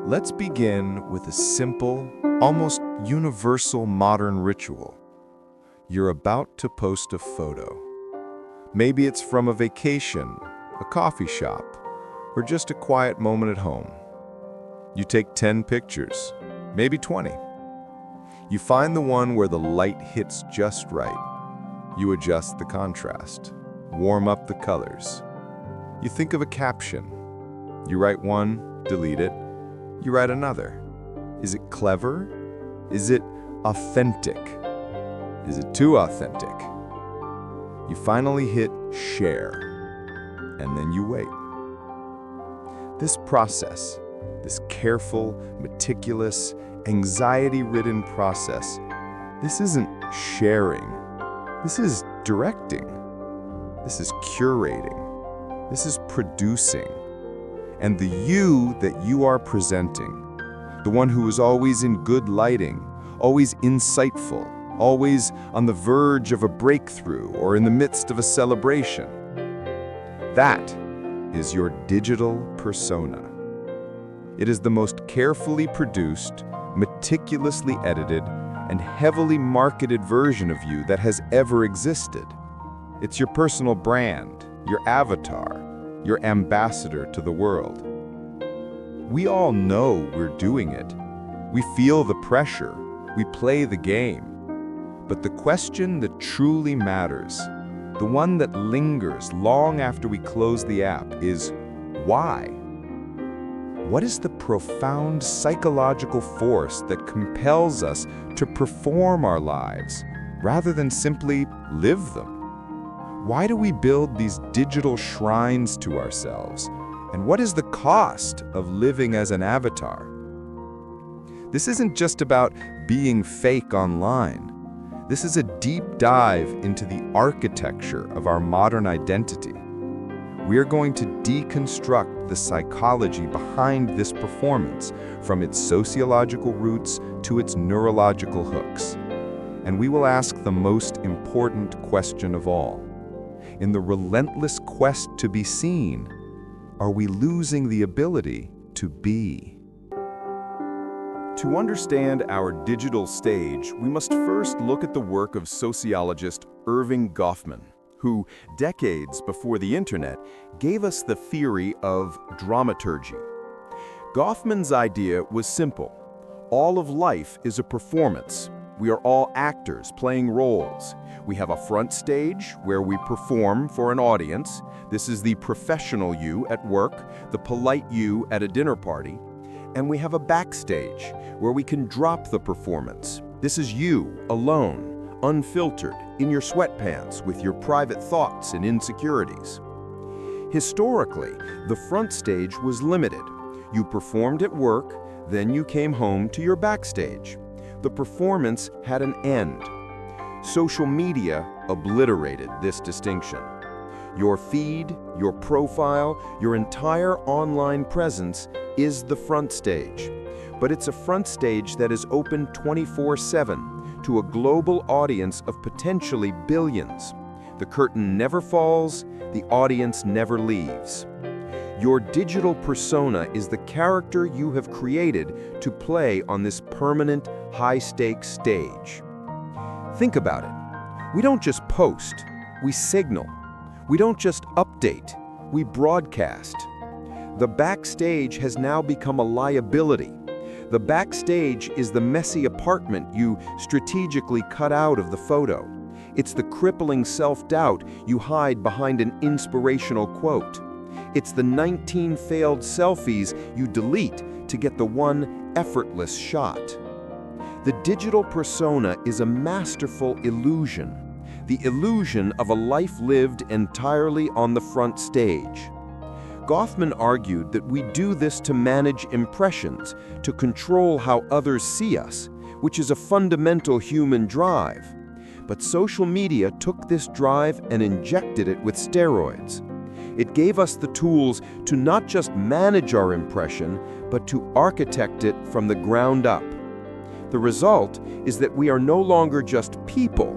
Let's begin with a simple, almost universal modern ritual. You're about to post a photo. Maybe it's from a vacation, a coffee shop, or just a quiet moment at home. You take 10 pictures, maybe 20. You find the one where the light hits just right. You adjust the contrast, warm up the colors. You think of a caption. You write one, delete it. You write another. Is it clever? Is it authentic? Is it too authentic? You finally hit share, and then you wait. This process, this careful, meticulous, anxiety-ridden process, this isn't sharing. This is directing. This is curating. This is producing. And the you that you are presenting, the one who is always in good lighting, always insightful, always on the verge of a breakthrough or in the midst of a celebration, that is your digital persona. It is the most carefully produced, meticulously edited, and heavily marketed version of you that has ever existed. It's your personal brand, your avatar, your ambassador to the world. We all know we're doing it. We feel the pressure. We play the game. But the question that truly matters, the one that lingers long after we close the app, is why? What is the profound psychological force that compels us to perform our lives rather than simply live them? Why do we build these digital shrines to ourselves? And what is the cost of living as an avatar? This isn't just about being fake online. This is a deep dive into the architecture of our modern identity. We are going to deconstruct the psychology behind this performance, from its sociological roots to its neurological hooks. And we will ask the most important question of all. In the relentless quest to be seen, are we losing the ability to be? To understand our digital stage, we must first look at the work of sociologist Erving Goffman, who, decades before the internet, gave us the theory of dramaturgy. Goffman's idea was simple. All of life is a performance. We are all actors playing roles. We have a front stage where we perform for an audience. This is the professional you at work, the polite you at a dinner party. And we have a backstage where we can drop the performance. This is you, alone, unfiltered, in your sweatpants with your private thoughts and insecurities. Historically, the front stage was limited. You performed at work, then you came home to your backstage. The performance had an end. Social media obliterated this distinction. Your feed, your profile, your entire online presence is the front stage. But it's a front stage that is open 24/7 to a global audience of potentially billions. The curtain never falls, the audience never leaves. Your digital persona is the character you have created to play on this permanent, high-stakes stage. Think about it. We don't just post, we signal. We don't just update, we broadcast. The backstage has now become a liability. The backstage is the messy apartment you strategically cut out of the photo. It's the crippling self-doubt you hide behind an inspirational quote. It's the 19 failed selfies you delete to get the one effortless shot. The digital persona is a masterful illusion, the illusion of a life lived entirely on the front stage. Goffman argued that we do this to manage impressions, to control how others see us, which is a fundamental human drive. But social media took this drive and injected it with steroids. It gave us the tools to not just manage our impression, but to architect it from the ground up. The result is that we are no longer just people.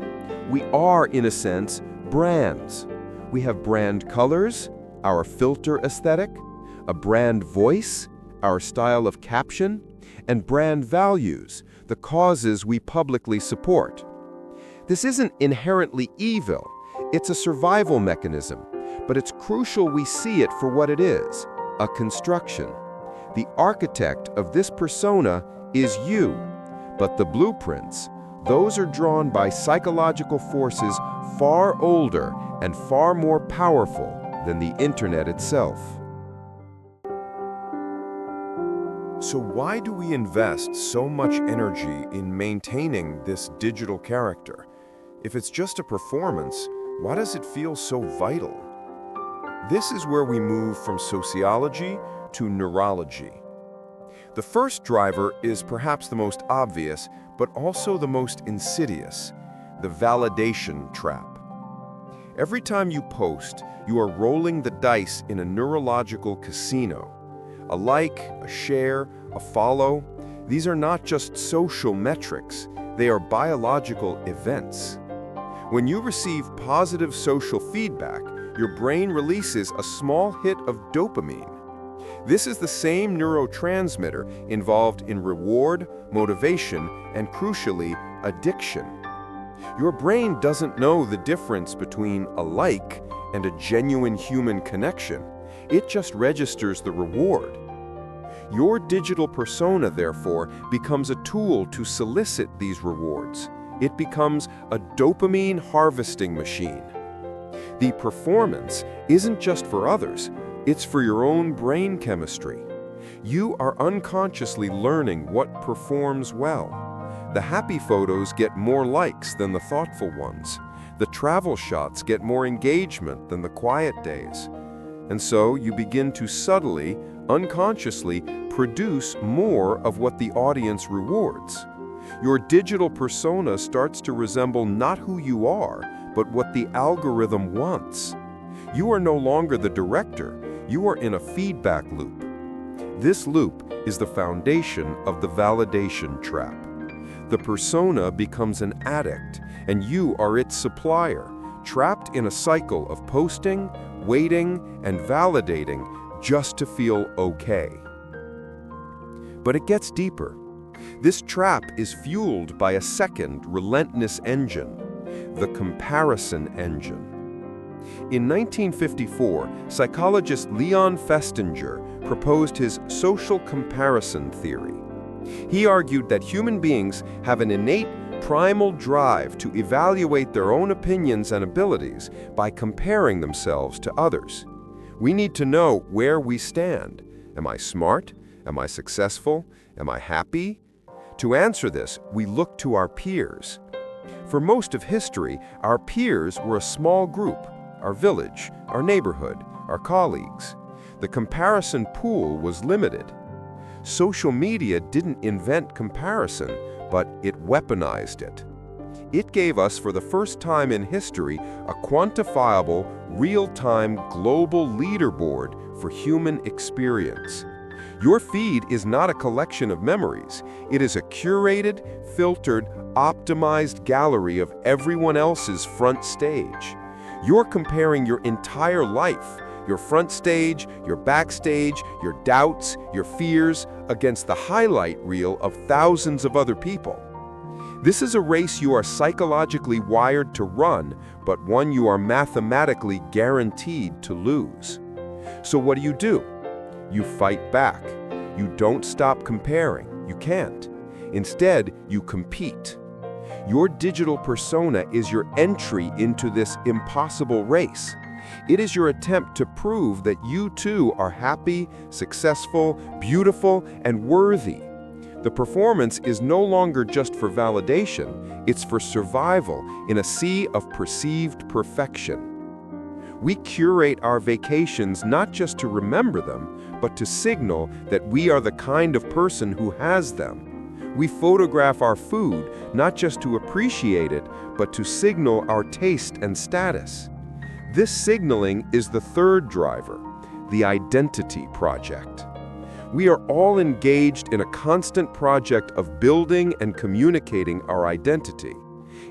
We are, in a sense, brands. We have brand colors, our filter aesthetic, a brand voice, our style of caption, and brand values, the causes we publicly support. This isn't inherently evil, it's a survival mechanism, but it's crucial we see it for what it is, a construction. The architect of this persona is you, but the blueprints, those are drawn by psychological forces far older and far more powerful than the internet itself. So why do we invest so much energy in maintaining this digital character? If it's just a performance, why does it feel so vital? This is where we move from sociology to neurology. The first driver is perhaps the most obvious, but also the most insidious, the validation trap. Every time you post, you are rolling the dice in a neurological casino. A like, a share, a follow, these are not just social metrics, they are biological events. When you receive positive social feedback, your brain releases a small hit of dopamine. This is the same neurotransmitter involved in reward, motivation, and crucially, addiction. Your brain doesn't know the difference between a like and a genuine human connection. It just registers the reward. Your digital persona, therefore, becomes a tool to solicit these rewards. It becomes a dopamine harvesting machine. The performance isn't just for others, it's for your own brain chemistry. You are unconsciously learning what performs well. The happy photos get more likes than the thoughtful ones. The travel shots get more engagement than the quiet days. And so you begin to subtly, unconsciously produce more of what the audience rewards. Your digital persona starts to resemble not who you are, but what the algorithm wants. You are no longer the director, you are in a feedback loop. This loop is the foundation of the validation trap. The persona becomes an addict, and you are its supplier, trapped in a cycle of posting, waiting, and validating just to feel okay. But it gets deeper. This trap is fueled by a second, relentless engine, the comparison engine. In 1954, psychologist Leon Festinger proposed his social comparison theory. He argued that human beings have an innate, primal drive to evaluate their own opinions and abilities by comparing themselves to others. We need to know where we stand. Am I smart? Am I successful? Am I happy? To answer this, we look to our peers. For most of history, our peers were a small group, our village, our neighborhood, our colleagues. The comparison pool was limited. Social media didn't invent comparison, but it weaponized it. It gave us, for the first time in history, a quantifiable, real-time global leaderboard for human experience. Your feed is not a collection of memories. It is a curated, filtered, optimized gallery of everyone else's front stage. You're comparing your entire life, your front stage, your backstage, your doubts, your fears, against the highlight reel of thousands of other people. This is a race you are psychologically wired to run, but one you are mathematically guaranteed to lose. So what do? You fight back. You don't stop comparing. You can't. Instead, you compete. Your digital persona is your entry into this impossible race. It is your attempt to prove that you too are happy, successful, beautiful, and worthy. The performance is no longer just for validation, it's for survival in a sea of perceived perfection. We curate our vacations not just to remember them, but to signal that we are the kind of person who has them. We photograph our food not just to appreciate it, but to signal our taste and status. This signaling is the third driver, the identity project. We are all engaged in a constant project of building and communicating our identity.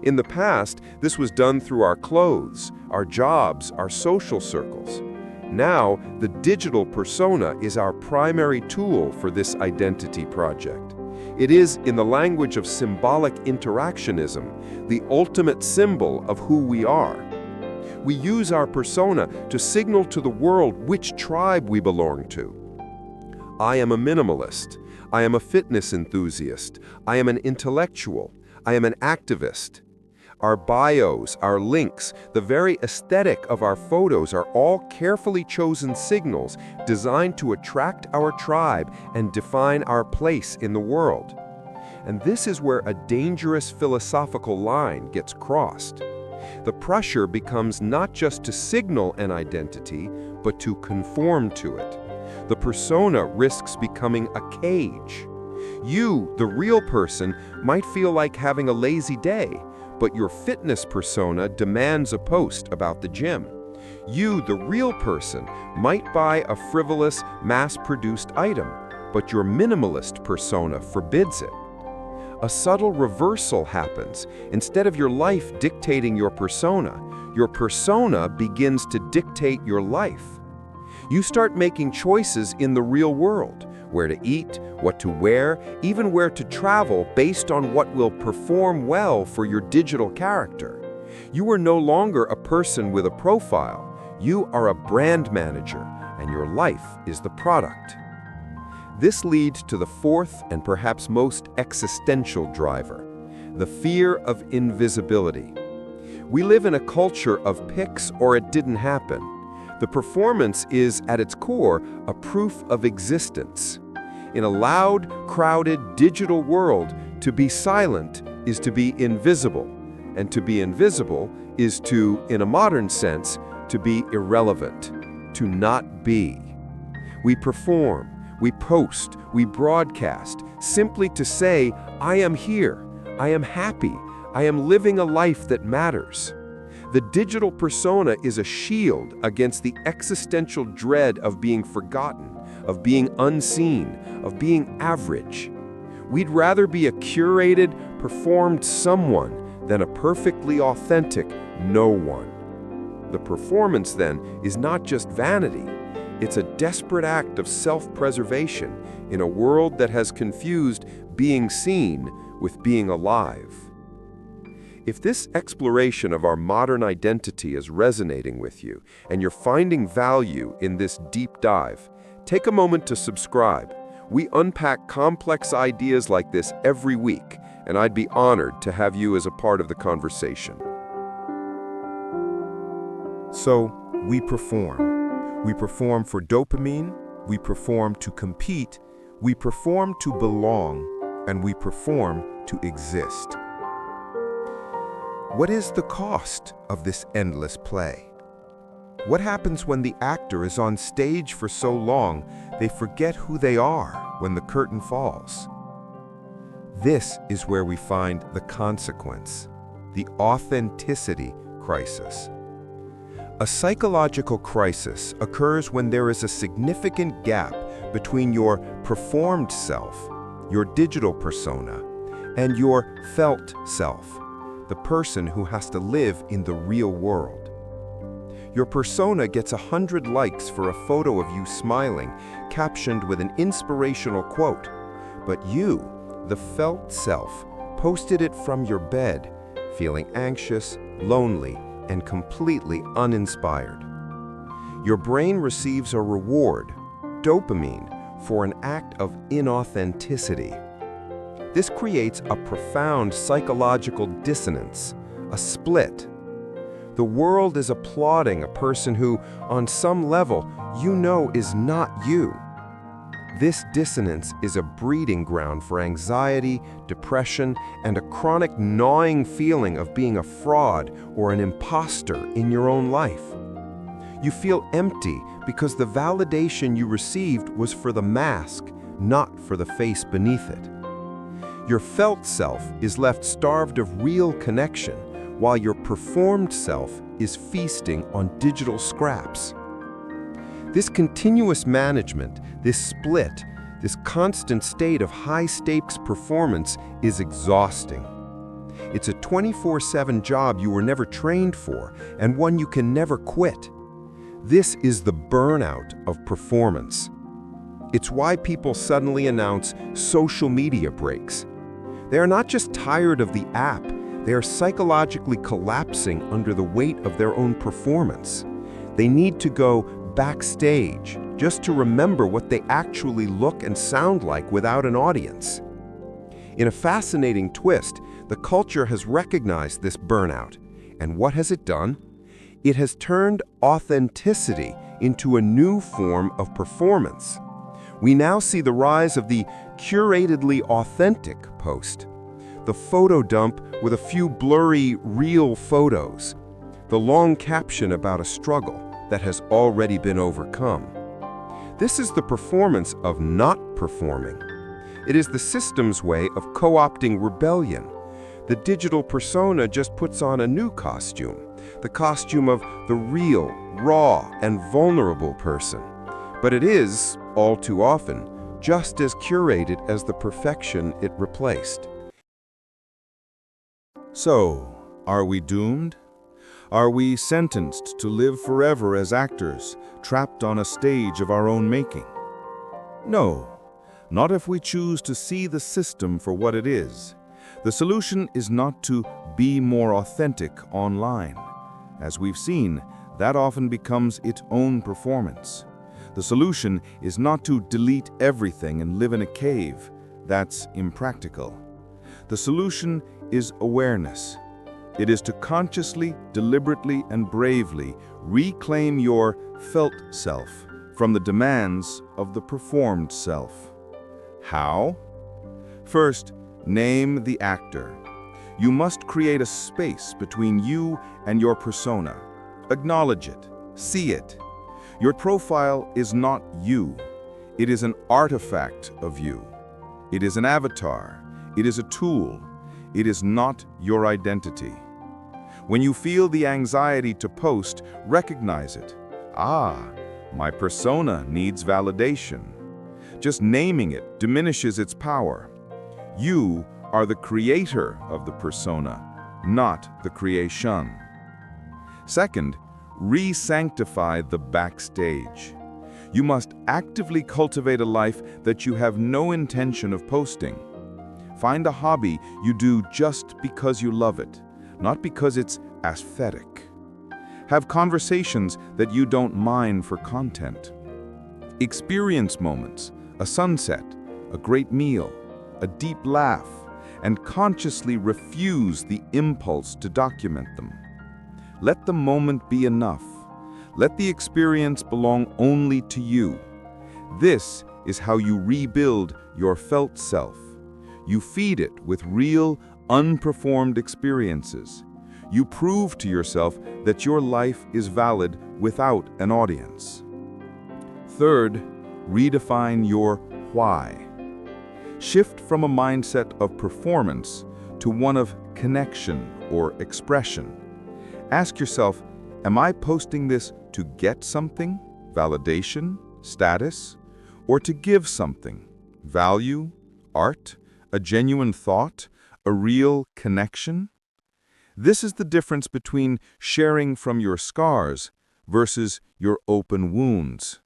In the past, this was done through our clothes, our jobs, our social circles. Now, the digital persona is our primary tool for this identity project. It is, in the language of symbolic interactionism, the ultimate symbol of who we are. We use our persona to signal to the world which tribe we belong to. I am a minimalist. I am a fitness enthusiast. I am an intellectual. I am an activist. Our bios, our links, the very aesthetic of our photos are all carefully chosen signals designed to attract our tribe and define our place in the world. And this is where a dangerous philosophical line gets crossed. The pressure becomes not just to signal an identity, but to conform to it. The persona risks becoming a cage. You, the real person, might feel like having a lazy day, but your fitness persona demands a post about the gym. You, the real person, might buy a frivolous, mass-produced item, but your minimalist persona forbids it. A subtle reversal happens. Instead of your life dictating your persona begins to dictate your life. You start making choices in the real world, where to eat, what to wear, even where to travel based on what will perform well for your digital character. You are no longer a person with a profile. You are a brand manager, and your life is the product. This leads to the fourth and perhaps most existential driver, the fear of invisibility. We live in a culture of pics or it didn't happen. The performance is, at its core, a proof of existence. In a loud, crowded, digital world, to be silent is to be invisible, and to be invisible is to, in a modern sense, to be irrelevant, to not be. We perform, we post, we broadcast, simply to say, I am here, I am happy, I am living a life that matters. The digital persona is a shield against the existential dread of being forgotten, of being unseen, of being average. We'd rather be a curated, performed someone than a perfectly authentic no one. The performance, then, is not just vanity. It's a desperate act of self-preservation in a world that has confused being seen with being alive. If this exploration of our modern identity is resonating with you, and you're finding value in this deep dive, take a moment to subscribe. We unpack complex ideas like this every week, and I'd be honored to have you as a part of the conversation. So, we perform. We perform for dopamine, we perform to compete, we perform to belong, and we perform to exist. What is the cost of this endless play? What happens when the actor is on stage for so long they forget who they are when the curtain falls? This is where we find the consequence, the authenticity crisis. A psychological crisis occurs when there is a significant gap between your performed self, your digital persona, and your felt self, the person who has to live in the real world. Your persona gets 100 likes for a photo of you smiling, captioned with an inspirational quote, but you, the felt self, posted it from your bed, feeling anxious, lonely, and completely uninspired. Your brain receives a reward, dopamine, for an act of inauthenticity. This creates a profound psychological dissonance, a split. The world is applauding a person who, on some level, you know is not you. This dissonance is a breeding ground for anxiety, depression, and a chronic gnawing feeling of being a fraud or an imposter in your own life. You feel empty because the validation you received was for the mask, not for the face beneath it. Your felt self is left starved of real connection, while your performed self is feasting on digital scraps. This continuous management, this split, this constant state of high-stakes performance is exhausting. It's a 24/7 job you were never trained for, and one you can never quit. This is the burnout of performance. It's why people suddenly announce social media breaks. They are not just tired of the app, they are psychologically collapsing under the weight of their own performance. They need to go backstage just to remember what they actually look and sound like without an audience. In a fascinating twist, the culture has recognized this burnout. And what has it done? It has turned authenticity into a new form of performance. We now see the rise of the curatedly authentic post, the photo dump with a few blurry, real photos, the long caption about a struggle that has already been overcome. This is the performance of not performing. It is the system's way of co-opting rebellion. The digital persona just puts on a new costume, the costume of the real, raw, and vulnerable person. But it is, all too often, just as curated as the perfection it replaced. So, are we doomed? Are we sentenced to live forever as actors, trapped on a stage of our own making? No, not if we choose to see the system for what it is. The solution is not to be more authentic online. As we've seen, that often becomes its own performance. The solution is not to delete everything and live in a cave. That's impractical. The solution is awareness. It is to consciously, deliberately, and bravely reclaim your felt self from the demands of the performed self. How? First, name the actor. You must create a space between you and your persona. Acknowledge it. See it. Your profile is not you. It is an artifact of you. It is an avatar. It is a tool. It is not your identity. When you feel the anxiety to post, recognize it. Ah, my persona needs validation. Just naming it diminishes its power. You are the creator of the persona, not the creation. Second, re-sanctify the backstage. You must actively cultivate a life that you have no intention of posting. Find a hobby you do just because you love it, not because it's aesthetic. Have conversations that you don't mind for content. Experience moments, a sunset, a great meal, a deep laugh, and consciously refuse the impulse to document them. Let the moment be enough. Let the experience belong only to you. This is how you rebuild your felt self. You feed it with real, unperformed experiences. You prove to yourself that your life is valid without an audience. Third, redefine your why. Shift from a mindset of performance to one of connection or expression. Ask yourself, am I posting this to get something, validation, status, or to give something, value, art, a genuine thought, a real connection? This is the difference between sharing from your scars versus your open wounds.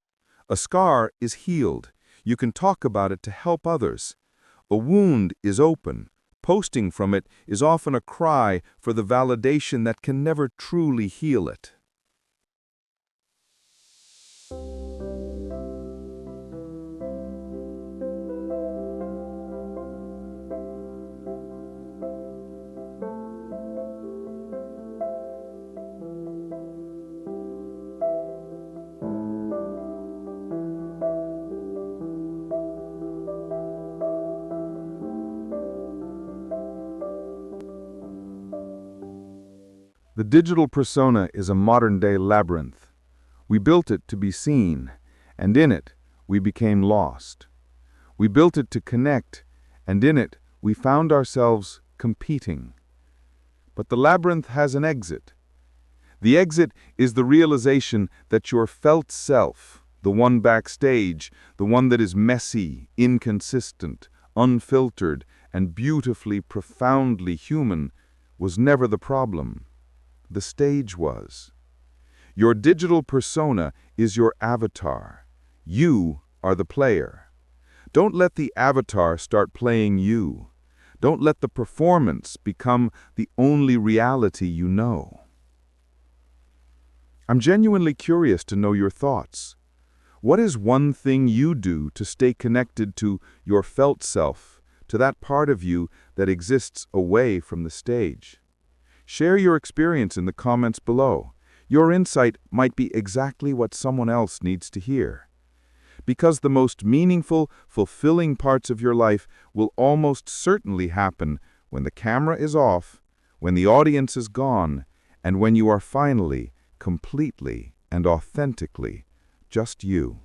A scar is healed. You can talk about it to help others. A wound is open. Posting from it is often a cry for the validation that can never truly heal it. The digital persona is a modern-day labyrinth. We built it to be seen, and in it, we became lost. We built it to connect, and in it, we found ourselves competing. But the labyrinth has an exit. The exit is the realization that your felt self, the one backstage, the one that is messy, inconsistent, unfiltered, and beautifully, profoundly human, was never the problem. The stage was. Your digital persona is your avatar. You are the player. Don't let the avatar start playing you. Don't let the performance become the only reality you know. I'm genuinely curious to know your thoughts. What is one thing you do to stay connected to your felt self, to that part of you that exists away from the stage? Share your experience in the comments below. Your insight might be exactly what someone else needs to hear. Because the most meaningful, fulfilling parts of your life will almost certainly happen when the camera is off, when the audience is gone, and when you are finally, completely, and authentically just you.